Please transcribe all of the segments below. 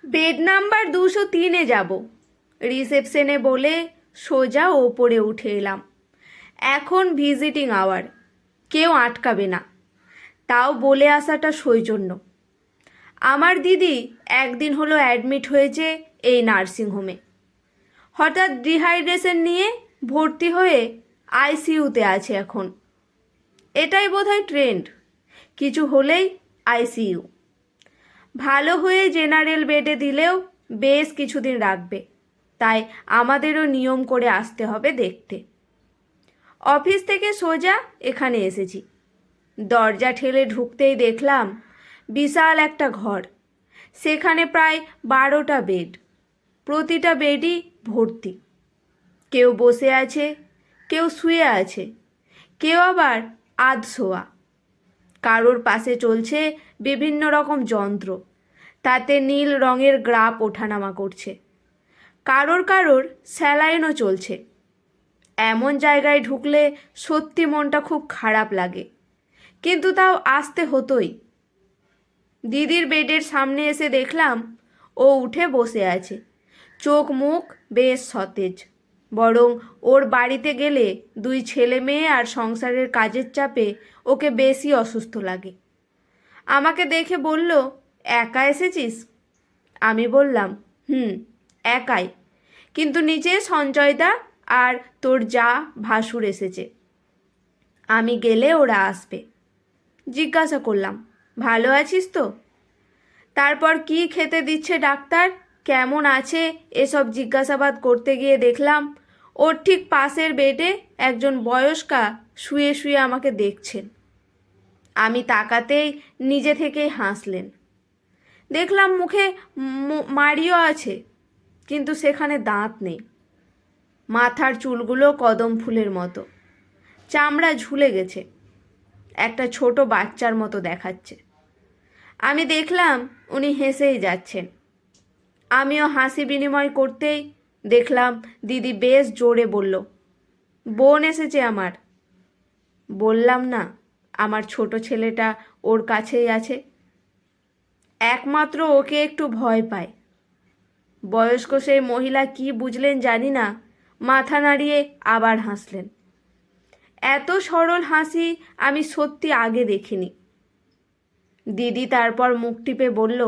Bed number 203-এ যাব রিসেপশনে বলে সোজা ওপরে উঠে এলাম। এখন ভিজিটিং আওয়ার, কেউ আটকাবে না, তাও বলে আসাটা সৌজন্য। আমার দিদি একদিন হলো অ্যাডমিট হয়েছে এই নার্সিংহোমে। হঠাৎ ডিহাইড্রেশন নিয়ে ভর্তি হয়ে আইসিইউতে আছে এখন। এটাই বোধহয় ট্রেন্ড, কিছু হলেই আইসিইউ। ভালো হয়ে জেনারেল বেডে দিলেও বেশ কিছুদিন রাখবে, তাই আমাদেরও নিয়ম করে আসতে হবে দেখতে। অফিস থেকে সোজা এখানে এসেছি। দরজা ঠেলে ঢুকতেই দেখলাম বিশাল একটা ঘর। সেখানে প্রায় 12টা বেড, প্রতিটা বেডই ভর্তি। কেউ বসে আছে, কেউ শুয়ে আছে, কেউ আবার আধশোয়া। কারোর পাশে চলছে বিভিন্ন রকম যন্ত্র, তাতে নীল রঙের গ্রাফ ওঠানামা করছে। কারোর কারোর স্যালাইনও চলছে। এমন জায়গায় ঢুকলে সত্যি মনটা খুব খারাপ লাগে, কিন্তু তাও আসতে হতোই। দিদির বেডের সামনে এসে দেখলাম ও উঠে বসে আছে, চোখ মুখ বেশ সতেজ। বরং ওর বাড়িতে গেলে 2 ছেলে মেয়ে আর সংসারের কাজের চাপে ওকে বেশি অসুস্থ লাগে। আমাকে দেখে বলল, একা এসেছিস? আমি বললাম, একাই, কিন্তু নিচে সঞ্জয়দা আর তোর যা ভাসুর এসেছে। আমি গেলে ওরা আসবে। জিজ্ঞাসা করলাম, ভালো আছিস তো? তারপর কি খেতে দিচ্ছে ডাক্তার, কেমন আছে এসব জিজ্ঞাসাবাদ করতে গিয়ে দেখলাম ওর ঠিক পাশের বেডে একজন বয়স্কা শুয়ে শুয়ে আমাকে দেখছেন। আমি তাকাতেই নিজে থেকেই হাসলেন। দেখলাম মুখে মাড়িও আছে, কিন্তু সেখানে দাঁত নেই। মাথার চুলগুলো কদম ফুলের মতো, চামড়া ঝুলে গেছে, একটা ছোট বাচ্চার মতো দেখাচ্ছে। আমি দেখলাম উনি হেসেই যাচ্ছেন। আমিও হাসি বিনিময় করতেই দেখলাম দিদি বেশ জোরে বলল, বোন এসেছে আমার। বললাম না, আমার ছোট ছেলেটা ওর কাছেই আছে, একমাত্র ওকে একটু ভয় পায়। বয়স্ক সেই মহিলা কি বুঝলেন জানি না, মাথা নাড়িয়ে আবার হাসলেন। এত সরল হাসি আমি সত্যি আগে দেখিনি। দিদি তারপর মুখ টিপে বলল,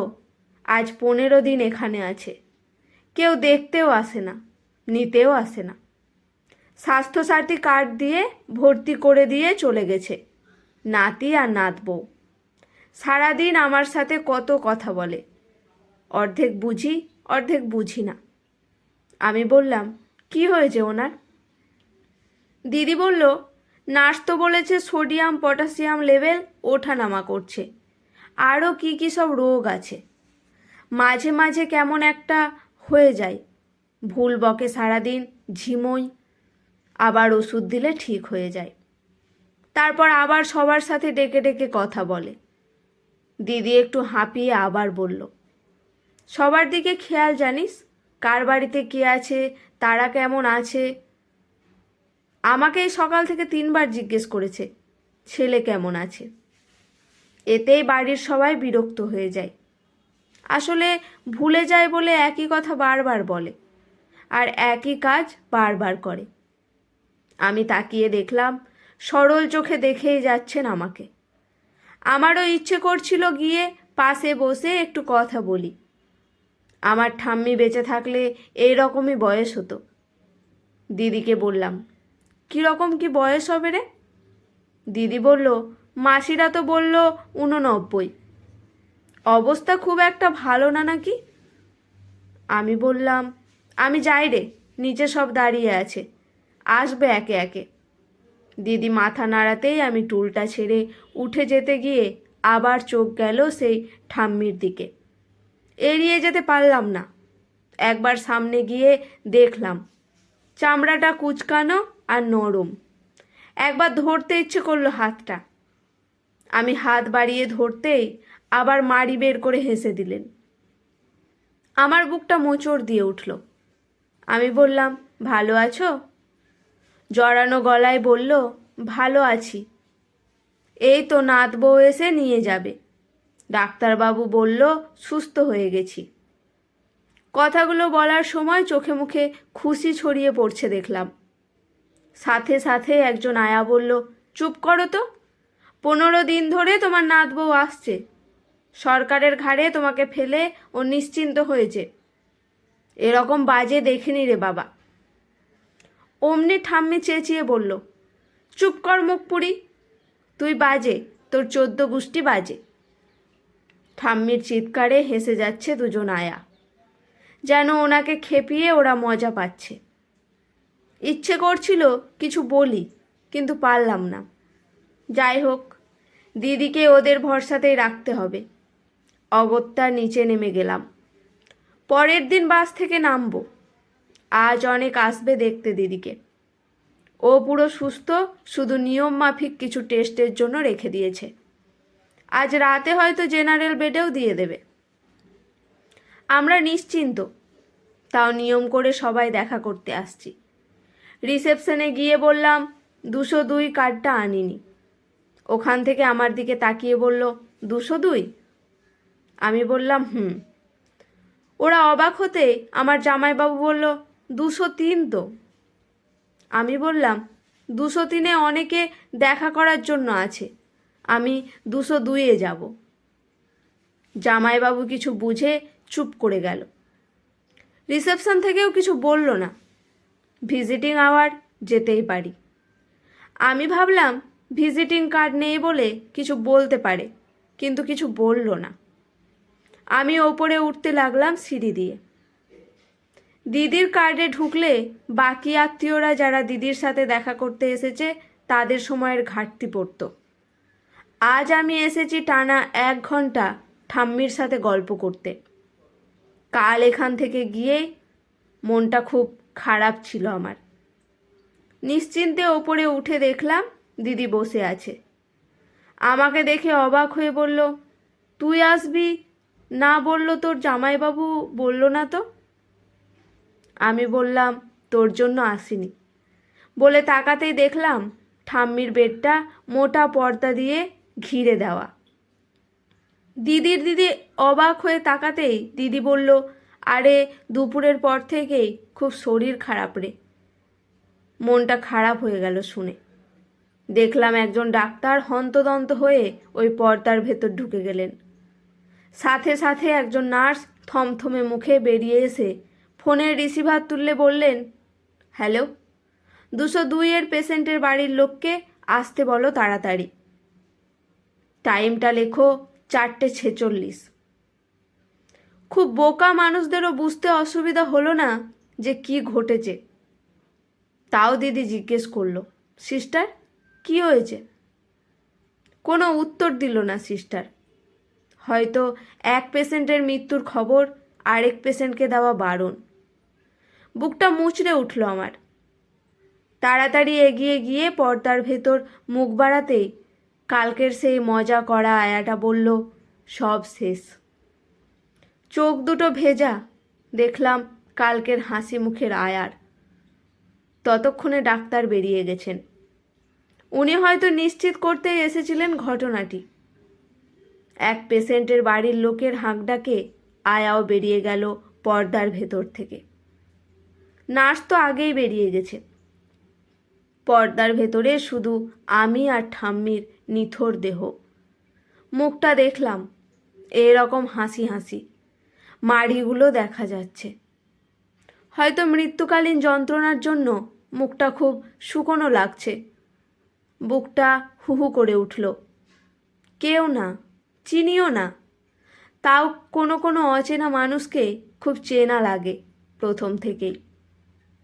আজ 15 দিন এখানে আছে, কেউ দেখতেও আসে না, নিতেও আসে না। স্বাস্থ্যসাথী কার্ড দিয়ে ভর্তি করে দিয়ে চলে গেছে নাতি আর নাতবউ। সারাদিন আমার সাথে কত কথা বলে, অর্ধেক বুঝি অর্ধেক বুঝি না। আমি বললাম, কি হয়েছে ওনার? দিদি বলল, নার্স তো বলেছে সোডিয়াম পটাশিয়াম লেভেল ওঠানামা করছে, আরও কি কি সব রোগ আছে। মাঝে মাঝে কেমন একটা হয়ে যায়, ভুল বকে সারাদিন, ঝিমোই, আবার ওষুধ দিলে ঠিক হয়ে যায়। তারপর আবার সবার সাথে ডেকে ডেকে কথা বলে। দিদি একটু হাঁপিয়ে আবার বলল, সবার দিকে খেয়াল জানিস, কার বাড়িতে কে আছে, তারা কেমন আছে। আমাকে এই সকাল থেকে 3বার জিজ্ঞেস করেছে ছেলে কেমন আছে। এতেই বাড়ির সবাই বিরক্ত হয়ে যায়। আসলে ভুলে যায় বলে একই কথা বারবার বলে, আর একই কাজ বারবার করে। আমি তাকিয়ে দেখলাম সরল চোখে দেখেই যাচ্ছেন আমাকে। আমারও ইচ্ছে করছিল গিয়ে পাশে বসে একটু কথা বলি। আমার ঠাম্মি বেঁচে থাকলে এই রকমই বয়স হতো। দিদিকে বললাম, কীরকম কি বয়স হবে রে? দিদি বলল, মাসিরা তো বলল 89। অবস্থা খুব একটা ভালো না নাকি? আমি বললাম, আমি যাই রে, নিচে সব দাঁড়িয়ে আছে, আসবে একে একে। দিদি মাথা নাড়াতেই আমি টুলটা ছেড়ে উঠে যেতে গিয়ে আবার চোখ গেল সেই ঠাম্মির দিকে। এড়িয়ে যেতে পারলাম না। একবার সামনে গিয়ে দেখলাম চামড়াটা কুচকানো আর নরম। একবার ধরতে ইচ্ছে করলো হাতটা। আমি হাত বাড়িয়ে ধরতেই আবার মাড়ি বের করে হেসে দিলেন। আমার বুকটা মোচড় দিয়ে উঠল। আমি বললাম, ভালো আছো? জড়ানো গলায় বলল, ভালো আছি। এই তো নাতবউ এসে নিয়ে যাবে, ডাক্তারবাবু বলল সুস্থ হয়ে গেছি। কথাগুলো বলার সময় চোখে মুখে খুশি ছড়িয়ে পড়ছে দেখলাম। সাথে সাথে একজন আয়া বলল, চুপ করো তো, 15 দিন ধরে তোমার নাত বউ আসছে, সরকারের ঘাড়ে তোমাকে ফেলে ও নিশ্চিন্ত হয়েছে, এরকম বাজে দেখিনি রে বাবা। অমনি ঠাম্মি চেঁচিয়ে বলল, চুপ কর মুখ পুরি, তুই বাজে, তোর 14 গোষ্ঠী বাজে। ঠাম্মির চিৎকারে হেসে যাচ্ছে দুজন আয়া, যেন ওনাকে খেপিয়ে ওরা মজা পাচ্ছে। ইচ্ছে করছিল কিছু বলি, কিন্তু পারলাম না। যাই হোক, দিদিকে ওদের ভরসাতেই রাখতে হবে। অগত্যা নিচে নেমে গেলাম। পরের দিন বাস থেকে নামবো। আজ অনেক আসবে দেখতে দিদিকে। ও পুরো সুস্থ, শুধু নিয়ম মাফিক কিছু টেস্টের জন্য রেখে দিয়েছে। আজ রাতে হয়তো জেনারেল বেডেও দিয়ে দেবে। আমরা নিশ্চিন্ত, তাও নিয়ম করে সবাই দেখা করতে আসছি। রিসেপশনে গিয়ে বললাম 202 কার্ডটা আনিনি। ওখান থেকে আমার দিকে তাকিয়ে বলল, 202? আমি বললাম হুম। ওরা অবাক হতে আমার জামাইবাবু বলল, 203 তো। আমি বললাম, 203-এ অনেকে দেখা করার জন্য আছে, আমি 202-এ যাব। জামাইবাবু কিছু বুঝে চুপ করে গেল। রিসেপশন থেকেও কিছু বলল না। ভিজিটিং আওয়ার, যেতেই পারি। আমি ভাবলাম ভিজিটিং কার্ড নেই বলে কিছু বলতে পারে, কিন্তু কিছু বলল না। আমি ওপরে উঠতে লাগলাম সিঁড়ি দিয়ে। দিদির কার্ডে ঢুকলে বাকি আত্মীয়রা যারা দিদির সাথে দেখা করতে এসেছে তাদের সময়ের ঘাটতি পড়ত। আজ আমি এসেছি টানা 1 ঘন্টা ঠাম্মির সাথে গল্প করতে। কাল এখান থেকে গিয়ে মনটা খুব খারাপ ছিল আমার। নিশ্চিন্তে ওপরে উঠে দেখলাম দিদি বসে আছে। আমাকে দেখে অবাক হয়ে বলল, তুই আসবি না বললো তোর জামাইবাবু, বলল না তো? আমি বললাম, তোর জন্য আসিনি। বলে তাকাতেই দেখলাম ঠাম্মির বেডটা মোটা পর্দা দিয়ে ঘিরে দেওয়া। দিদি অবাক হয়ে তাকাতেই দিদি বলল, আরে দুপুরের পর থেকেই খুব শরীর খারাপ রে। মনটা খারাপ হয়ে গেল শুনে। দেখলাম একজন ডাক্তার হন্তদন্ত হয়ে ওই পর্দার ভেতর ঢুকে গেলেন। সাথে সাথে একজন নার্স থমথমে মুখে বেরিয়ে এসে ফোনের রিসিভার তুললে বললেন, হ্যালো, 202-এর পেশেন্টের বাড়ির লোককে আসতে বলো তাড়াতাড়ি। টাইমটা লেখো 4:46। খুব বোকা মানুষদেরও বুঝতে অসুবিধা হলো না যে কি ঘটেছে। তাও দিদি জিজ্ঞেস করলো, সিস্টার কি হয়েছে? কোনো উত্তর দিল না সিস্টার। হয়তো এক পেশেন্টের মৃত্যুর খবর আরেক পেশেন্টকে দেওয়া বারণ। বুকটা মুচড়ে উঠল আমার। তাড়াতাড়ি এগিয়ে গিয়ে পর্দার ভেতর মুখ বাড়াতেই কালকের সেই মজা করা আয়াটা বলল, সব শেষ। চোখ দুটো ভেজা, দেখলাম কালকের হাসি মুখের আয়ার। ততক্ষণে ডাক্তার বেরিয়ে গেছেন। উনি হয়তো নিশ্চিত করতেই এসেছিলেন ঘটনাটি। এক পেশেন্টের বাড়ির লোকের হাঁক ডাকে আয়াও বেরিয়ে গেল পর্দার ভেতর থেকে। নার্স তো আগেই বেরিয়ে গেছে। পর্দার ভেতরে শুধু আমি আর ঠাম্মির নিথর দেহ। মুখটা দেখলাম এরকম হাসি হাসি, মাড়িগুলো দেখা যাচ্ছে। হয়তো মৃত্যুকালীন যন্ত্রণার জন্য মুখটা খুব শুকনো লাগছে। বুকটা হুহু করে উঠল। কেউ না, চিনিও না, তাও কোনো কোনো অচেনা মানুষকে খুব চেনা লাগে প্রথম থেকেই,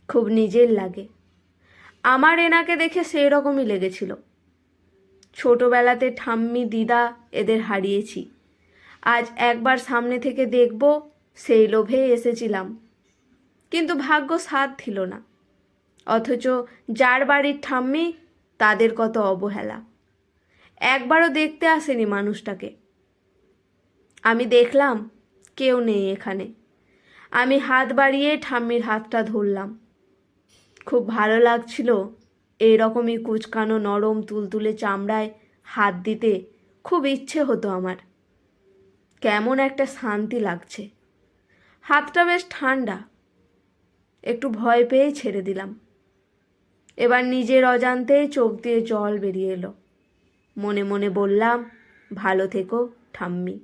খুব নিজের লাগে। আমার এনাকে দেখে সেই রকমই লেগেছিল। ছোটবেলাতে ঠাম্মি দিদা এদের হারিয়েছি, আজ একবার সামনে থেকে দেখব সেই লোভে এসেছিলাম, কিন্তু ভাগ্য সাথ দিল না। অথচ যার বাড়ির ঠাম্মি তাদের কত অবহেলা, একবারও দেখতে আসেনি মানুষটাকে। আমি দেখলাম কেউ নেই এখানে। আমি হাত বাড়িয়ে ঠাম্মির হাতটা ধরলাম। খুব ভালো লাগছিল এইরকমই কুচকানো নরম তুলতুলে চামড়ায় হাত দিতে। খুব ইচ্ছে হতো আমার। কেমন একটা শান্তি লাগছে। হাতটা বেশ ঠান্ডা। একটু ভয় পেয়েই ছেড়ে দিলাম। এবার নিজের অজান্তেই চোখ দিয়ে জল বেরিয়ে এলো। মনে মনে বললাম, ভালো থেকো ঠাম্মি।